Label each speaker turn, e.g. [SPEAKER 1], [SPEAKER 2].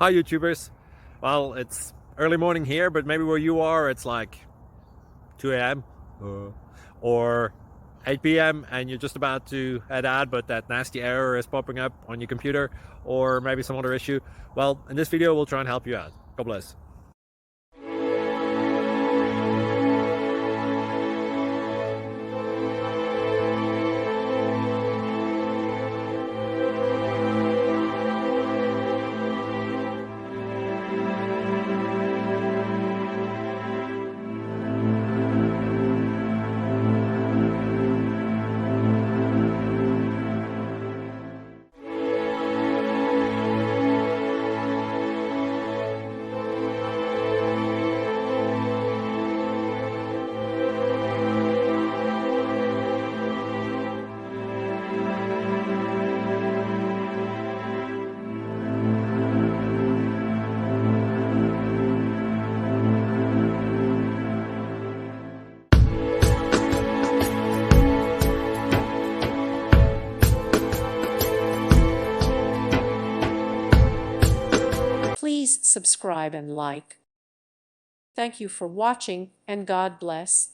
[SPEAKER 1] Hi YouTubers. Well, it's early morning here, but maybe where you are it's like 2 a.m. or 8 p.m. and you're just about to head out, but that nasty error is popping up on your computer, or maybe some other issue. Well, in this video we'll try and help you out. God bless.
[SPEAKER 2] Please subscribe and like. Thank you for watching, and God bless.